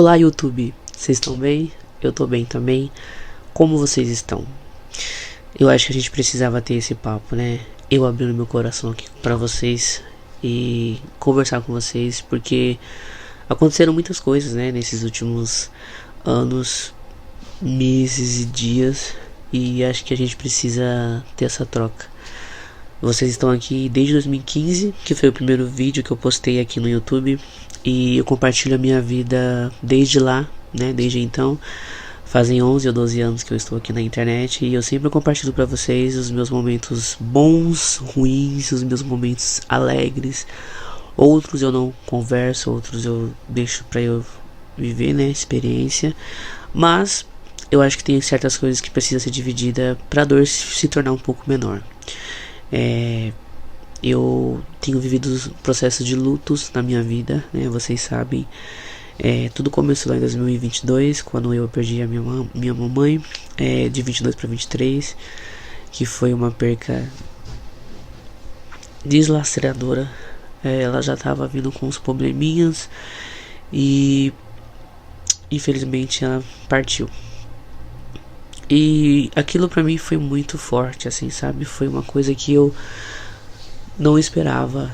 Olá, YouTube, vocês estão bem? Eu tô bem também. Como vocês estão? Eu acho que a gente precisava ter esse papo, né? Eu abrindo meu coração aqui pra vocês e conversar com vocês, porque aconteceram muitas coisas, né, nesses últimos anos, meses e dias, e acho que a gente precisa ter essa troca. Vocês estão aqui desde 2015, que foi o primeiro vídeo que eu postei aqui no YouTube, e eu compartilho a minha vida desde lá, né, desde então. Fazem 11 ou 12 anos que eu estou aqui na internet e eu sempre compartilho para vocês os meus momentos bons, ruins, os meus momentos alegres. Outros eu não converso, outros eu deixo para eu viver, né, experiência. Mas eu acho que tem certas coisas que precisam ser divididas para a dor se tornar um pouco menor. Eu tenho vivido processos de lutos na minha vida, né, vocês sabem. Tudo começou lá em 2022, quando eu perdi a minha mamãe, de 22 para 23, que foi uma perca deslastradora. Ela já estava vindo com uns probleminhas e infelizmente ela partiu. E aquilo pra mim foi muito forte, assim, sabe? Foi uma coisa que eu não esperava.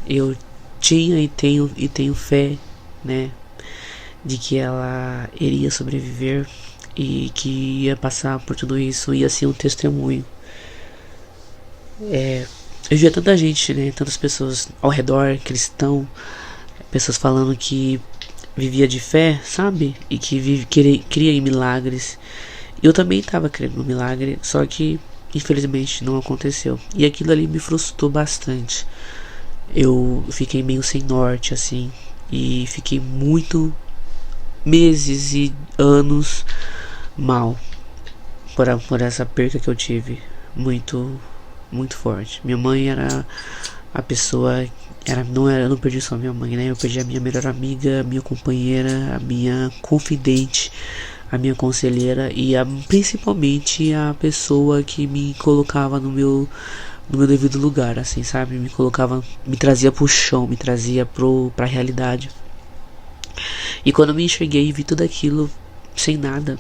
Eu tinha e tenho fé, né, de que ela iria sobreviver e que ia passar por tudo isso, ia ser um testemunho. Eu via tanta gente, né, tantas pessoas ao redor, cristão, pessoas falando que vivia de fé, sabe? E que cria em milagres. Eu também estava querendo um milagre, só que infelizmente não aconteceu. E aquilo ali me frustrou bastante. Eu fiquei meio sem norte, assim, e fiquei muito meses e anos mal por essa perca que eu tive, muito forte. Minha mãe era a pessoa, eu não perdi só minha mãe, né? Eu perdi a minha melhor amiga, a minha companheira, a minha confidente, a minha conselheira e principalmente a pessoa que me colocava no meu devido lugar, assim, sabe? Me trazia pro chão, me trazia pra realidade. E quando eu me enxerguei e vi tudo aquilo sem nada,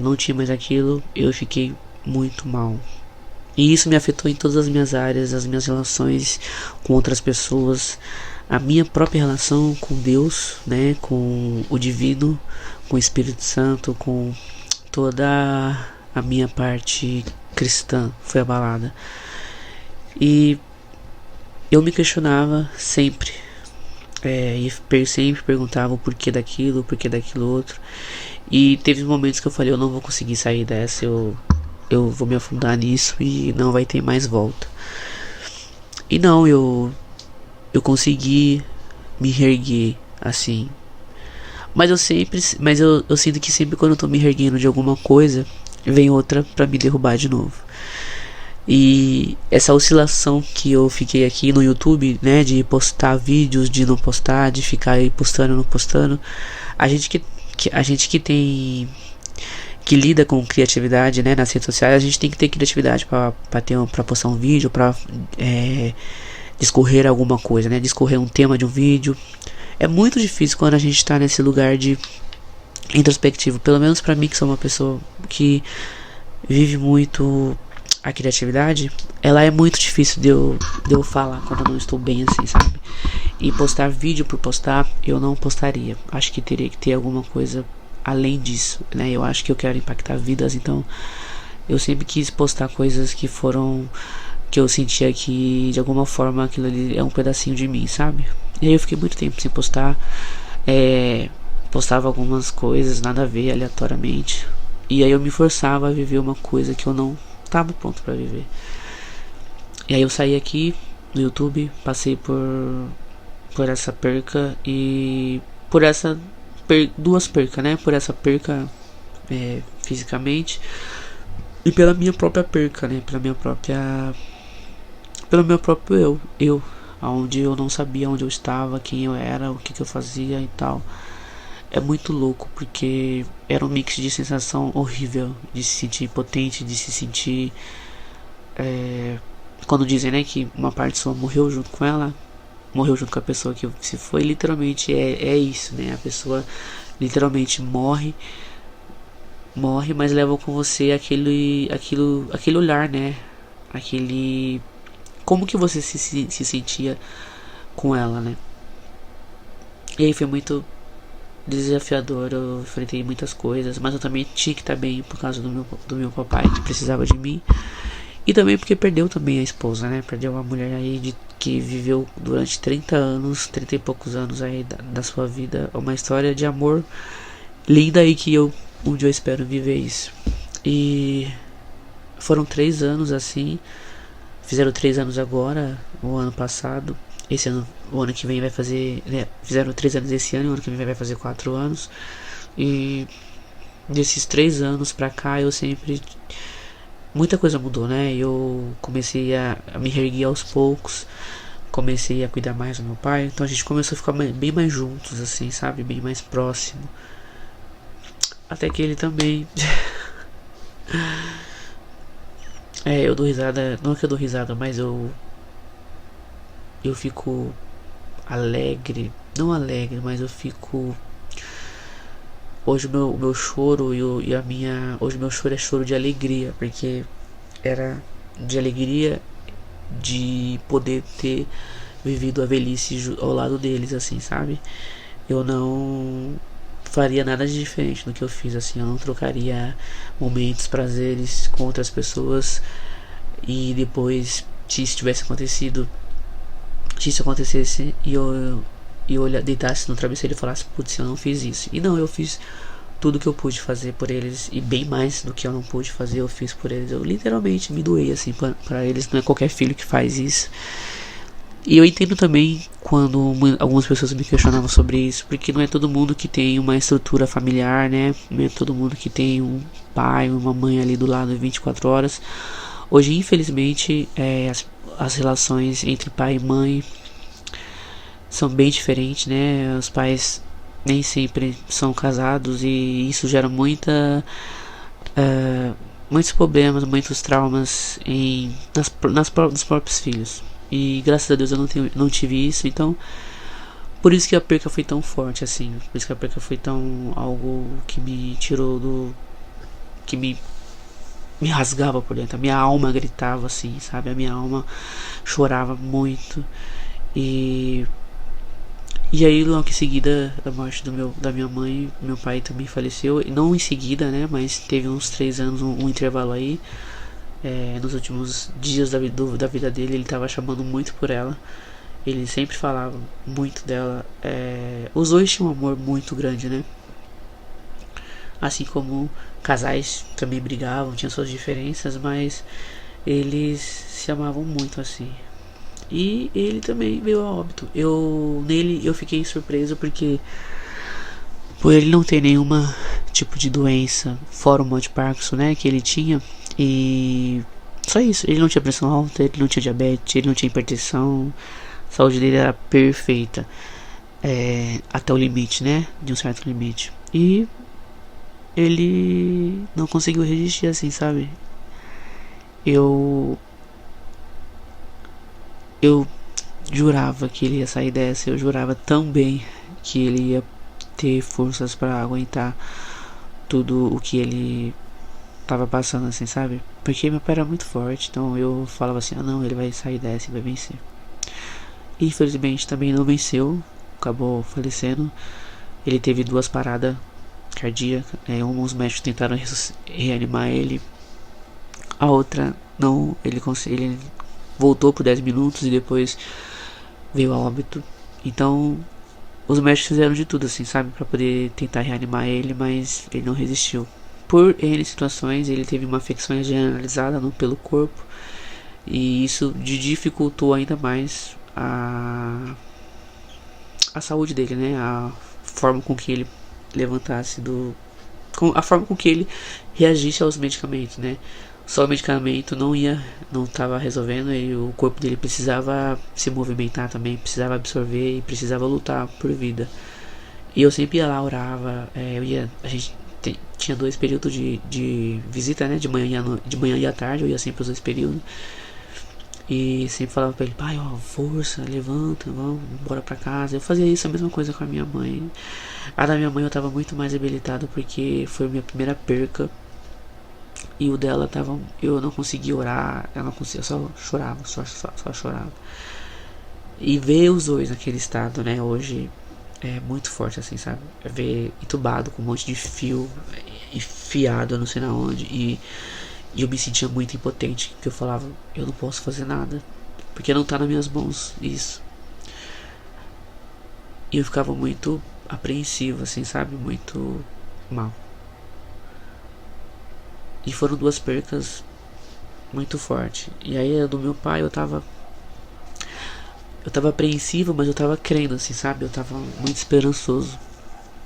não tinha mais aquilo, eu fiquei muito mal. E isso me afetou em todas as minhas áreas, as minhas relações com outras pessoas, a minha própria relação com Deus, né, com o divino, com o Espírito Santo, com toda a minha parte cristã foi abalada. E eu me questionava sempre, e sempre perguntava o porquê daquilo, outro. E teve momentos que eu falei, eu não vou conseguir sair dessa, eu vou me afundar nisso e não vai ter mais volta. E não, eu consegui me reerguer, assim. Mas eu sinto que sempre quando eu tô me reerguendo de alguma coisa, vem outra pra me derrubar de novo. E essa oscilação que eu fiquei aqui no YouTube, né, de postar vídeos, de não postar, de ficar aí postando, não postando, a gente que lida com criatividade, né, nas redes sociais, a gente tem que ter criatividade para postar um vídeo, para discorrer alguma coisa, né, discorrer um tema de um vídeo. É muito difícil quando a gente tá nesse lugar de introspectivo, pelo menos para mim, que sou uma pessoa que vive muito a criatividade. Ela é muito difícil de eu falar quando eu não estou bem, assim, sabe? E postar vídeo por postar, eu não postaria. Acho que teria que ter alguma coisa além disso, né? Eu acho que eu quero impactar vidas, então eu sempre quis postar coisas que eu sentia que de alguma forma aquilo ali é um pedacinho de mim, sabe? E aí eu fiquei muito tempo sem postar, postava algumas coisas nada a ver, aleatoriamente, e aí eu me forçava a viver uma coisa que eu não estava pronto para viver. E aí eu saí aqui no YouTube, passei por essa perca e por essa duas percas, né? Por essa perca fisicamente e pela minha própria perca, né? Pelo meu próprio eu, onde eu não sabia onde eu estava, quem eu era, o que eu fazia e tal. É muito louco porque era um mix de sensação horrível, de se sentir impotente, de se sentir quando dizem, né, que uma parte sua morreu junto com ela, morreu junto com a pessoa que se foi, literalmente é isso, né? A pessoa literalmente morre, mas leva com você aquele olhar, né? Aquele, como que você se sentia com ela, né? E aí foi muito desafiador, eu enfrentei muitas coisas, mas eu também tinha que estar bem por causa do meu papai, que precisava de mim. E também porque perdeu também a esposa, né? Perdeu uma mulher aí que viveu durante 30 anos, 30 e poucos anos aí da sua vida. Uma história de amor linda aí que um dia eu espero viver isso. E foram 3 anos assim. Fizeram 3 anos agora, o ano passado. Esse ano, o ano que vem vai fazer, né? Fizeram 3 anos esse ano, o ano que vem vai fazer 4 anos. E desses 3 anos pra cá eu sempre, muita coisa mudou, né? Eu comecei a me reerguer aos poucos, comecei a cuidar mais do meu pai, então a gente começou a ficar bem mais juntos, assim, sabe? Bem mais próximo. Até que ele também. Eu dou risada, não é que eu dou risada, mas eu fico alegre, não alegre, mas eu fico. Hoje o meu choro e a minha. Hoje o meu choro é choro de alegria, porque era de alegria de poder ter vivido a velhice ao lado deles, assim, sabe? Eu não faria nada de diferente do que eu fiz, assim. Eu não trocaria momentos, prazeres com outras pessoas. E depois, se isso tivesse acontecido, se isso acontecesse e eu deitasse no travesseiro e falasse, putz, eu não fiz isso. E não, eu fiz tudo que eu pude fazer por eles, e bem mais do que eu não pude fazer, eu fiz por eles. Eu literalmente me doei, assim, pra eles. Não é qualquer filho que faz isso. E eu entendo também quando algumas pessoas me questionavam sobre isso, porque não é todo mundo que tem uma estrutura familiar, né? Não é todo mundo que tem um pai, uma mãe ali do lado 24 horas. Hoje, infelizmente, as relações entre pai e mãe são bem diferentes, né? Os pais nem sempre são casados e isso gera muitos problemas, muitos traumas nos próprios filhos. E graças a Deus eu não tive isso, então por isso que a perca foi tão forte, assim. Por isso que a perca foi tão algo que me tirou que me rasgava por dentro. A minha alma gritava, assim, sabe? A minha alma chorava muito. E aí logo em seguida da morte da minha mãe, meu pai também faleceu. E não em seguida, né? Mas teve uns 3 anos, um intervalo aí. Nos últimos dias da vida dele, ele estava chamando muito por ela. Ele sempre falava muito dela. Os dois tinham um amor muito grande, né? Assim como casais também brigavam, tinham suas diferenças, mas eles se amavam muito, assim. E ele também veio a óbito. Nele eu fiquei surpreso porque por ele não ter nenhuma tipo de doença fora o mal de Parkinson, né, que ele tinha. E só isso, ele não tinha pressão alta, ele não tinha diabetes, ele não tinha hipertensão. A saúde dele era perfeita, até o limite, né, de um certo limite. E ele não conseguiu resistir, assim, sabe? Eu jurava que ele ia sair dessa, eu jurava também que ele ia ter forças para aguentar tudo o que ele tava passando, assim, sabe? Porque meu pai era muito forte, então eu falava assim, não, ele vai sair dessa e vai vencer. E infelizmente também não venceu, acabou falecendo. Ele teve 2 paradas cardíacas, uns médicos tentaram reanimar ele, a outra não, ele voltou por 10 minutos e depois veio a óbito. Então os médicos fizeram de tudo, assim, sabe, pra poder tentar reanimar ele, mas ele não resistiu. Por N situações, ele teve uma infecção generalizada pelo corpo, e isso dificultou ainda mais a saúde dele, né? A forma com que ele levantasse a forma com que ele reagisse aos medicamentos, né? Só o medicamento não estava resolvendo, e o corpo dele precisava se movimentar também, precisava absorver e precisava lutar por vida. E eu sempre ia lá, orava, a gente tinha 2 períodos de visita, né, de manhã e à tarde, eu ia sempre os 2 períodos. E sempre falava pra ele, pai, ó, força, levanta, vamos embora pra casa. Eu fazia isso, a mesma coisa com a minha mãe. A da minha mãe eu tava muito mais debilitado porque foi a minha primeira perca. E o dela tava. Eu não conseguia orar, eu não conseguia, eu só chorava, só chorava. E ver os dois naquele estado, né, hoje é muito forte, assim, sabe? É ver entubado com um monte de fio enfiado, eu não sei na onde. E eu me sentia muito impotente, porque eu falava, eu não posso fazer nada, porque não tá nas minhas mãos isso. E eu ficava muito apreensivo, assim, sabe? Muito mal. E foram duas percas muito fortes. E aí a do meu pai eu tava apreensivo, mas eu tava crendo, assim, sabe? Eu tava muito esperançoso.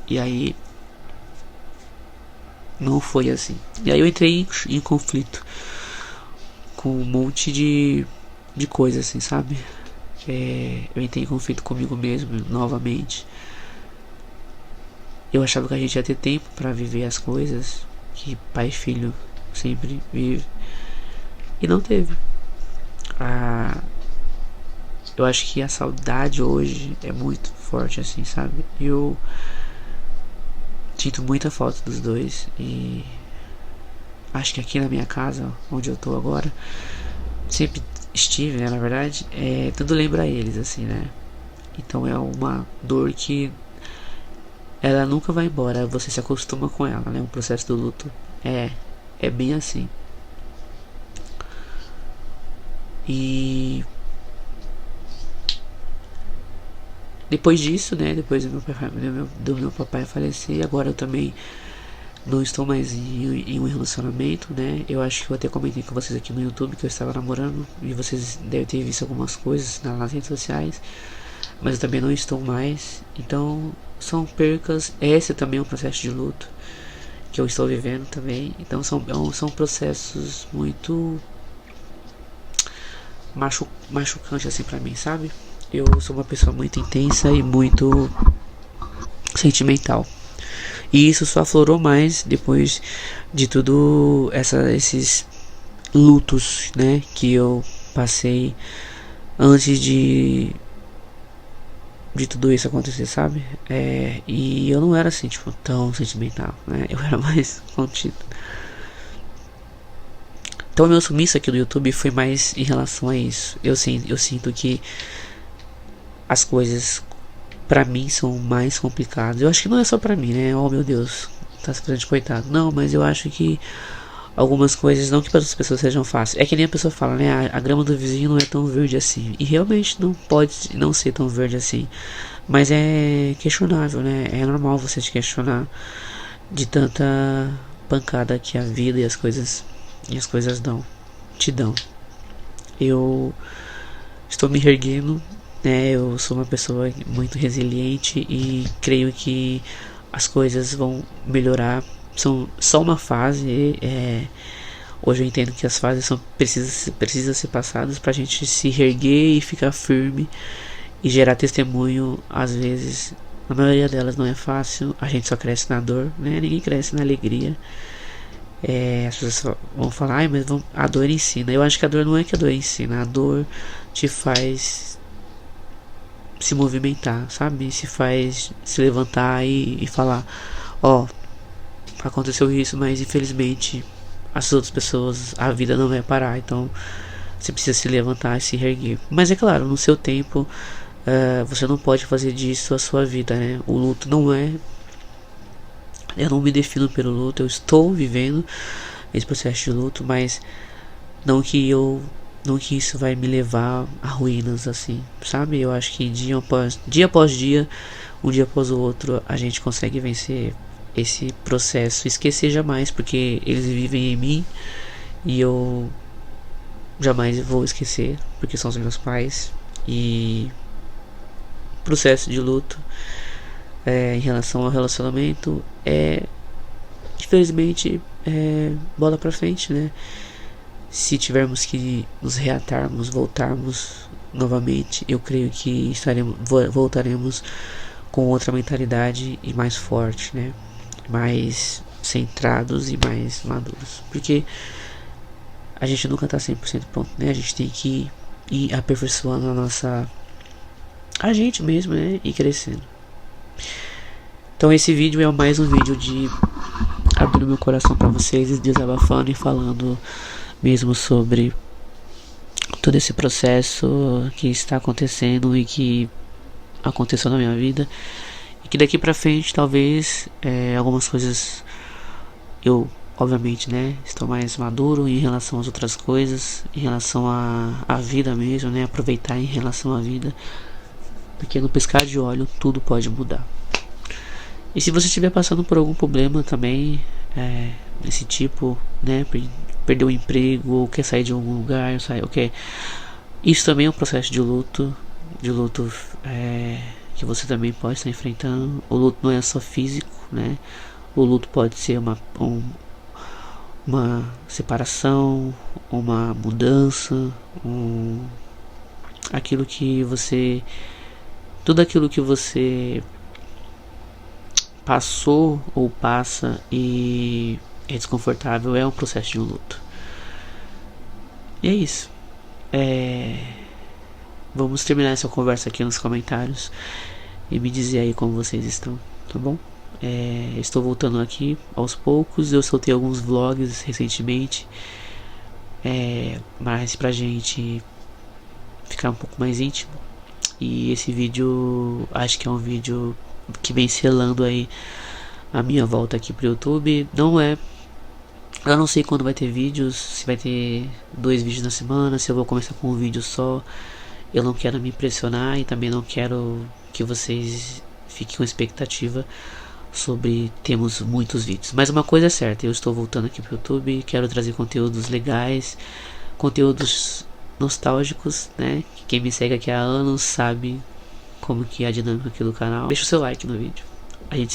E aí não foi assim. E aí eu entrei em conflito com um monte de coisa, assim, sabe? Eu entrei em conflito comigo mesmo novamente. Eu achava que a gente ia ter tempo pra viver as coisas que pai e filho sempre vive. E não teve. Ah, eu acho que a saudade hoje é muito forte, assim, sabe? Eu sinto muita falta dos dois. E acho que aqui na minha casa, onde eu tô agora, sempre estive, né, na verdade, tudo lembra eles, assim, né? Então é uma dor que ela nunca vai embora, você se acostuma com ela, né? O processo do luto é bem assim. E depois disso, né? Depois do meu papai falecer, agora eu também não estou mais em um relacionamento, né? Eu acho que eu até comentei com vocês aqui no YouTube que eu estava namorando e vocês devem ter visto algumas coisas nas redes sociais, mas eu também não estou mais. Então são percas. Esse também é um processo de luto que eu estou vivendo também. Então são processos muito machucantes assim pra mim, sabe? Eu sou uma pessoa muito intensa e muito sentimental. E isso só aflorou mais depois de tudo esses lutos, né, que eu passei antes de tudo isso acontecer, sabe? E eu não era assim, tipo, tão sentimental, né? Eu era mais contido. Então o meu sumiço aqui do YouTube foi mais em relação a isso. Eu sinto que as coisas pra mim são mais complicadas. Eu acho que não é só pra mim, né? Oh meu Deus, tá se fazendo de coitado. Não, mas eu acho que algumas coisas, não que para outras pessoas sejam fáceis. É que nem a pessoa fala, né? A grama do vizinho não é tão verde assim. E realmente não pode não ser tão verde assim. Mas é questionável, né? É normal você se questionar de tanta pancada que a vida e as coisas te dão. Eu estou me erguendo, né? Eu sou uma pessoa muito resiliente e creio que as coisas vão melhorar. São só uma fase. Hoje eu entendo que as fases precisam ser passadas para a gente se erguer e ficar firme e gerar testemunho. Às vezes, a maioria delas não é fácil. A gente só cresce na dor, né? Ninguém cresce na alegria. As pessoas vão falar, ai, mas a dor ensina. Eu acho que a dor não é que a dor ensina, a dor te faz se movimentar, sabe? Se faz se levantar e falar, ó, aconteceu isso, mas infelizmente as outras pessoas, a vida não vai parar, então você precisa se levantar e se erguer. Mas é claro, no seu tempo, você não pode fazer disso a sua vida, né? O luto não é. Eu não me defino pelo luto, eu estou vivendo esse processo de luto, mas não que isso vai me levar a ruínas assim, sabe? Eu acho que dia após dia, um dia após o outro, a gente consegue vencer esse processo, esquecer jamais, porque eles vivem em mim e eu jamais vou esquecer, porque são os meus pais. E processo de luto em relação ao relacionamento infelizmente bola pra frente, né? Se tivermos que nos reatarmos, voltarmos novamente, eu creio que voltaremos com outra mentalidade e mais forte, né? Mais centrados e mais maduros, porque a gente nunca tá 100% pronto, né? A gente tem que e aperfeiçoando a gente mesmo, né? E crescendo. Então esse vídeo é mais um vídeo de abrir meu coração para vocês e desabafando e falando mesmo sobre todo esse processo que está acontecendo e que aconteceu na minha vida, e que daqui pra frente talvez algumas coisas eu, obviamente, né, estou mais maduro em relação às outras coisas, em relação à vida mesmo, né, aproveitar em relação à vida, porque no piscar de olho tudo pode mudar. E se você estiver passando por algum problema também desse tipo, né, perder o emprego ou quer sair de algum lugar, isso também é um processo de luto que você também pode estar enfrentando. O luto não é só físico, né? O luto pode ser uma separação, uma mudança, tudo aquilo que você passou ou passa e é desconfortável, é um processo de um luto. E é isso. Vamos terminar essa conversa aqui nos comentários e me dizer aí como vocês estão, tá bom? Estou voltando aqui aos poucos. Eu soltei alguns vlogs recentemente, mas pra gente ficar um pouco mais íntimo. E esse vídeo, acho que é um vídeo que vem selando aí a minha volta aqui pro YouTube. Eu não sei quando vai ter vídeos, se vai ter 2 vídeos na semana, se eu vou começar com um vídeo só. Eu não quero me impressionar e também não quero que vocês fiquem com expectativa sobre termos muitos vídeos. Mas uma coisa é certa, eu estou voltando aqui pro YouTube, quero trazer conteúdos legais, conteúdos nostálgicos, né? Quem me segue aqui há anos sabe como que é a dinâmica aqui do canal. Deixa o seu like no vídeo. A gente